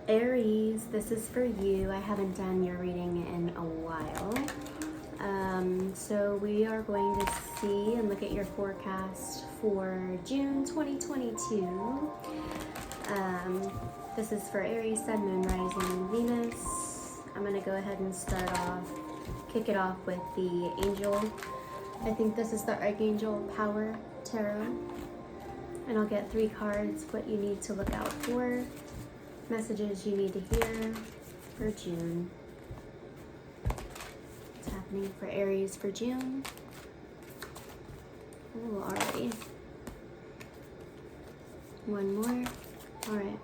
Aries, this is for you. I haven't done your reading in a while. So we are going to see and look at your forecast for June 2022. This is for Aries, Sun, Moon, Rising, Venus. I'm going to go ahead and kick it off with the Angel. I think this is the Archangel Power Tarot. And I'll get 3 cards, what you need to look out for, messages you need to hear for June. What's happening for Aries for June? Oh, already. One more. All right.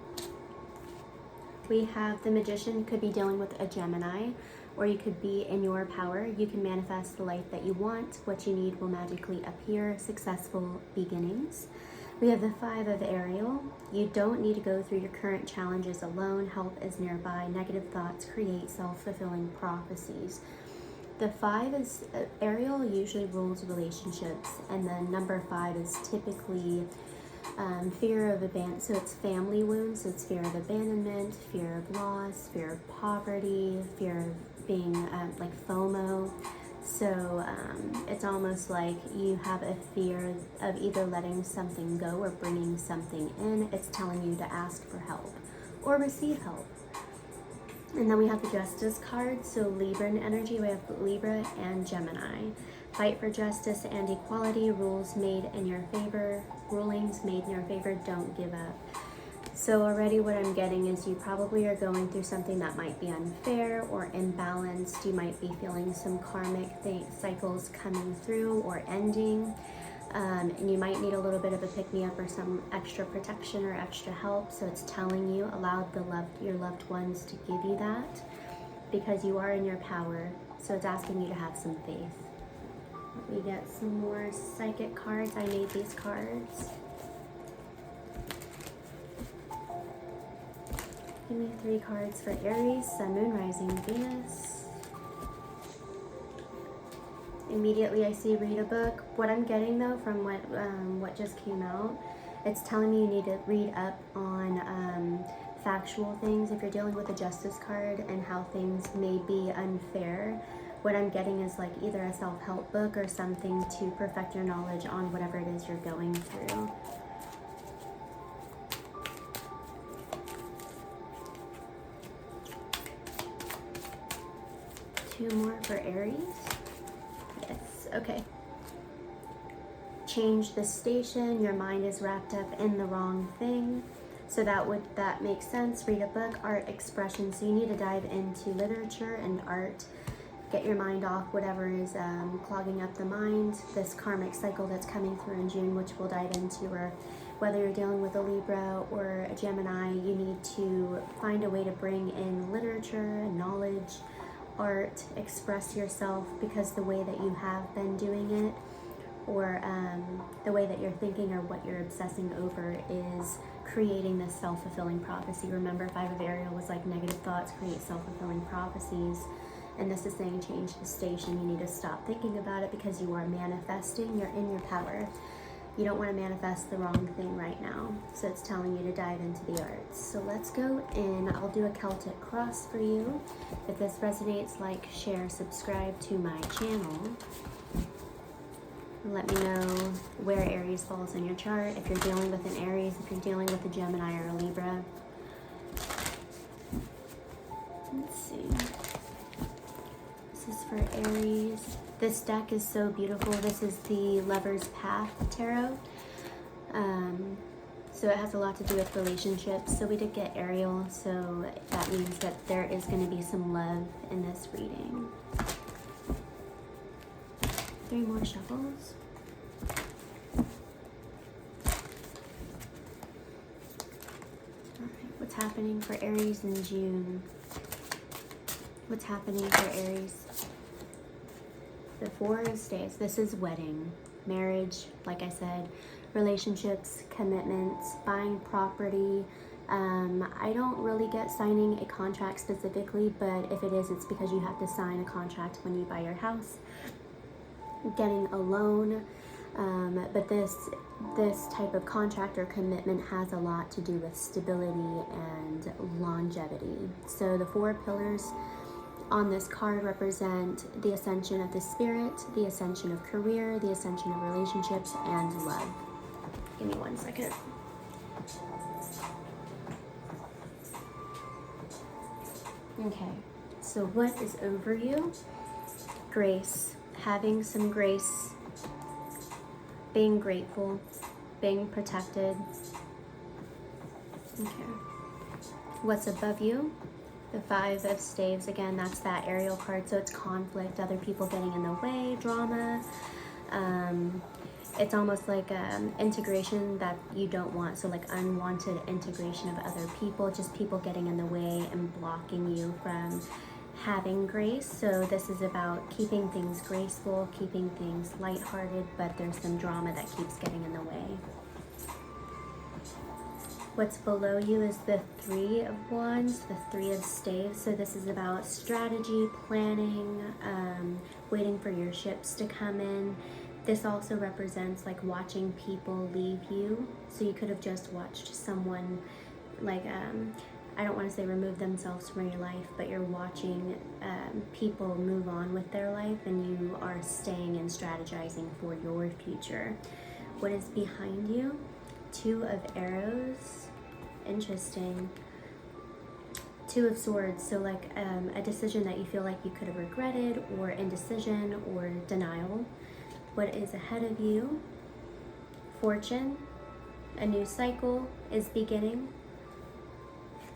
We have the Magician, could be dealing with a Gemini, or you could be in your power. You can manifest the life that you want. What you need will magically appear. Successful beginnings. We have the 5 of Ariel. You don't need to go through your current challenges alone. Help is nearby. Negative thoughts create self-fulfilling prophecies. The 5 is, Ariel usually rules relationships, and then number 5 is typically fear of abandonment. So it's family wounds, so it's fear of abandonment, fear of loss, fear of poverty, fear of being like FOMO. So it's almost like you have a fear of either letting something go or bringing something in. It's telling you to ask for help or receive help. And then we have the Justice card. So Libra energy, we have Libra and Gemini. Fight for justice and equality. Rules made in your favor. Rulings made in your favor. Don't give up. So already what I'm getting is you probably are going through something that might be unfair or imbalanced. You might be feeling some karmic cycles coming through or ending. And you might need a little bit of a pick-me-up or some extra protection or extra help. So it's telling you, allow your loved ones to give you that, because you are in your power. So it's asking you to have some faith. We get some more psychic cards. I made these cards. Give me 3 cards for Aries, Sun, Moon, Rising, Venus. Immediately I see read a book. What I'm getting though from what just came out, it's telling me you need to read up on factual things. If you're dealing with a Justice card and how things may be unfair, what I'm getting is like either a self-help book or something to perfect your knowledge on whatever it is you're going through. Two more for Aries. Yes, okay. Change the station. Your mind is wrapped up in the wrong thing. So that makes sense. Read a book, art expression. So you need to dive into literature and art. Get your mind off whatever is clogging up the mind. This karmic cycle that's coming through in June, which we'll dive into, or whether you're dealing with a Libra or a Gemini, you need to find a way to bring in literature, knowledge, art, express yourself, because the way that you have been doing it, or the way that you're thinking or what you're obsessing over, is creating this self-fulfilling prophecy. Remember, 5 of Ariel was like negative thoughts create self-fulfilling prophecies. And this is saying change the station. You need to stop thinking about it because you are manifesting. You're in your power. You don't want to manifest the wrong thing right now. So it's telling you to dive into the arts. So let's go in. I'll do a Celtic Cross for you. If this resonates, like, share, subscribe to my channel. Let me know where Aries falls in your chart. If you're dealing with an Aries, if you're dealing with a Gemini or a Libra. Let's see. This is for Aries. This deck is so beautiful. This is the Lover's Path Tarot. So it has a lot to do with relationships. So we did get Ariel, so that means that there is going to be some love in this reading. 3 more shuffles. Alright, what's happening for Aries in June? What's happening for Aries? The 4 of Staves. This is wedding, marriage, like I said, relationships, commitments, buying property. I don't really get signing a contract specifically, but if it is, it's because you have to sign a contract when you buy your house. Getting a loan. But this type of contract or commitment has a lot to do with stability and longevity. So the 4 pillars on this card represent the ascension of the spirit, the ascension of career, the ascension of relationships, and love. Give me 1 second. Okay, so what is over you? Grace. Having some grace. Being grateful. Being protected. Okay. What's above you? The 5 of staves. Again, that's that aerial card, so it's conflict, other people getting in the way, drama. It's almost like integration that you don't want, so like unwanted integration of other people, just people getting in the way and blocking you from having grace. So this is about keeping things graceful, keeping things lighthearted, but there's some drama that keeps getting in the way. What's below you is the 3 of Wands, the 3 of staves. So this is about strategy, planning, waiting for your ships to come in. This also represents like watching people leave you. So you could have just watched someone like, I don't want to say remove themselves from your life, but you're watching people move on with their life, and you are staying and strategizing for your future. What is behind you? 2 of arrows. Interesting. 2 of swords. So like a decision that you feel like you could have regretted, or indecision, or denial. What is ahead of you? Fortune. A new cycle is beginning.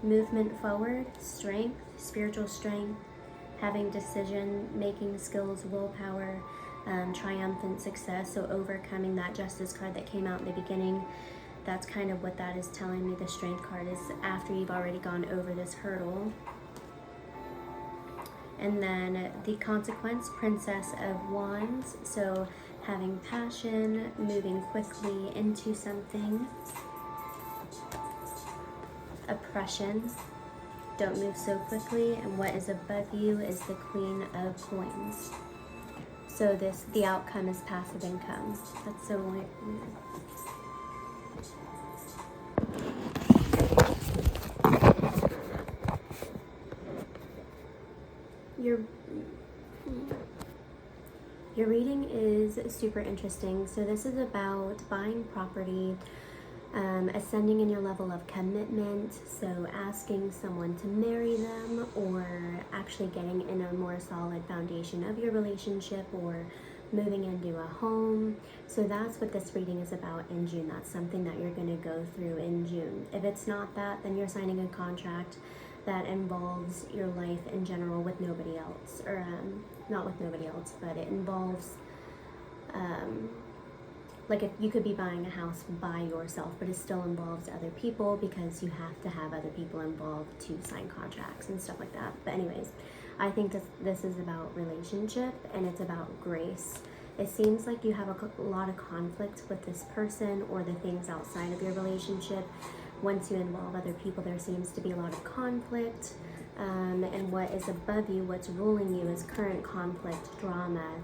Movement forward. Strength. Spiritual strength. Having decision-making skills, willpower. Triumphant success. So overcoming that Justice card that came out in the beginning. That's kind of what that is telling me. The Strength card is after you've already gone over this hurdle. And then the Consequence, Princess of Wands. So having passion, moving quickly into something. Oppression, don't move so quickly. And what is above you is the Queen of Coins. So the outcome is passive income. That's so weird. Your reading is super interesting. So this is about buying property, ascending in your level of commitment. So asking someone to marry them, or actually getting in a more solid foundation of your relationship, or moving into a home. So that's what this reading is about in June. That's something that you're going to go through in June. If it's not that, then you're signing a contract that involves your life in general with nobody else, or not with nobody else, but it involves like if you could be buying a house by yourself, but it still involves other people, because you have to have other people involved to sign contracts and stuff like that. But anyways, I think this is about relationship, and it's about grace. It seems like you have a lot of conflict with this person or the things outside of your relationship. Once you involve other people, there seems to be a lot of conflict. And what is above you, what's ruling you, is current conflict, drama.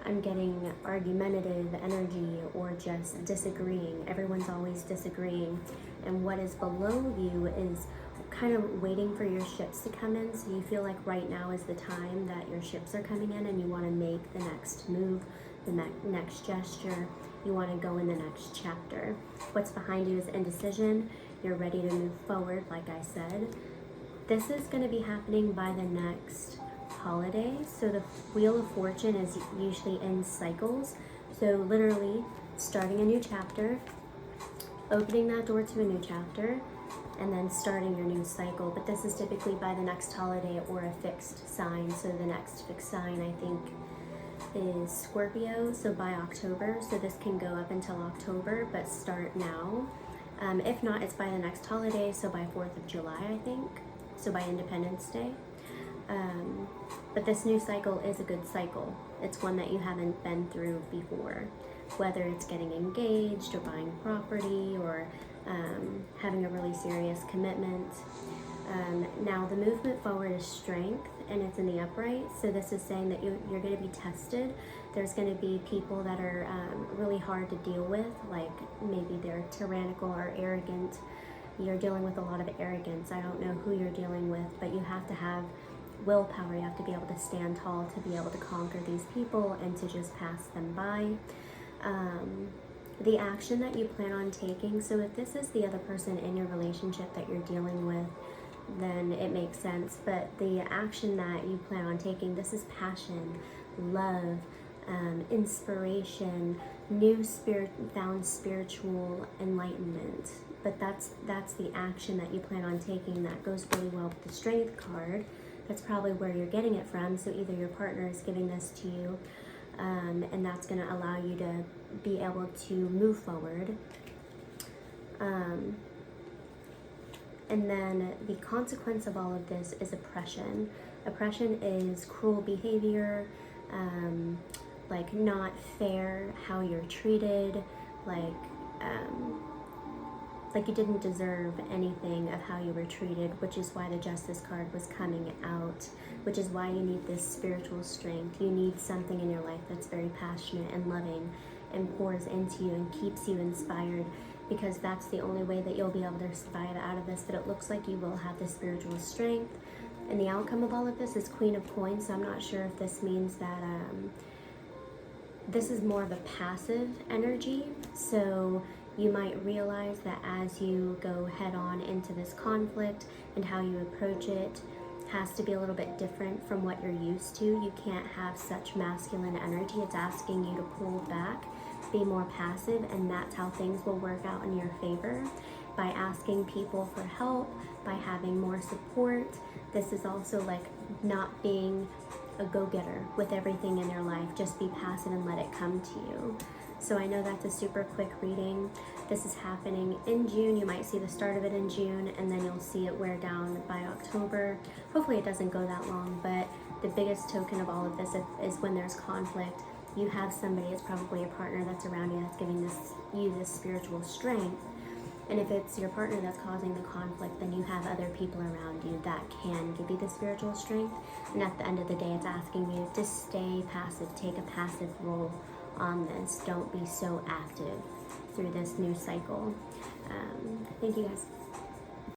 I'm getting argumentative energy, or just disagreeing. Everyone's always disagreeing. And what is below you is kind of waiting for your ships to come in. So you feel like right now is the time that your ships are coming in, and you want to make the next move, the next gesture. You want to go in the next chapter. What's behind you is indecision. You're ready to move forward, like I said. This is going to be happening by the next holiday. So the Wheel of Fortune is usually in cycles. So literally starting a new chapter, opening that door to a new chapter, and then starting your new cycle. But this is typically by the next holiday or a fixed sign. So the next fixed sign, I think, is Scorpio, so by October. So this can go up until October, but start now. If not, it's by the next holiday, so by 4th of July, I think. So by Independence Day. But this new cycle is a good cycle. It's one that you haven't been through before. Whether it's getting engaged, or buying property, or having a really serious commitment. Now the movement forward is strength, and it's in the upright. So this is saying that you're going to be tested. There's going to be people that are really hard to deal with, like maybe they're tyrannical or arrogant. You're dealing with a lot of arrogance. I don't know who you're dealing with, but you have to have willpower. You have to be able to stand tall to be able to conquer these people and to just pass them by. The action that you plan on taking, so if this is the other person in your relationship that you're dealing with, then it makes sense. But the action that you plan on taking, this is passion, love, inspiration, found spiritual enlightenment. But that's the action that you plan on taking. That goes really well with the Strength card. That's probably where you're getting it from. So either your partner is giving this to you, and that's going to allow you to be able to move forward. And then the consequence of all of this is oppression. Oppression is cruel behavior, like not fair how you're treated, like you didn't deserve anything of how you were treated, which is why the Justice card was coming out, which is why you need this spiritual strength. You need something in your life that's very passionate and loving and pours into you and keeps you inspired, because that's the only way that you'll be able to survive out of this. But it looks like you will have the spiritual strength. And the outcome of all of this is Queen of Coins, so I'm not sure if this means that this is more of a passive energy. So you might realize that as you go head on into this conflict, and how you approach it has to be a little bit different from what you're used to. You can't have such masculine energy. It's asking you to pull back, be more passive, and that's how things will work out in your favor, by asking people for help, by having more support. This is also like not being a go-getter with everything in your life. Just be passive and let it come to you. So I know that's a super quick reading. This is happening in June. You might see the start of it in June, and then you'll see it wear down by October. Hopefully it doesn't go that long, but the biggest token of all of this is when there's conflict, you have somebody, it's probably a partner that's around you, that's giving you this spiritual strength. And if it's your partner that's causing the conflict, then you have other people around you that can give you the spiritual strength. And at the end of the day, it's asking you to stay passive, take a passive role on this. Don't be so active through this new cycle. Thank you guys.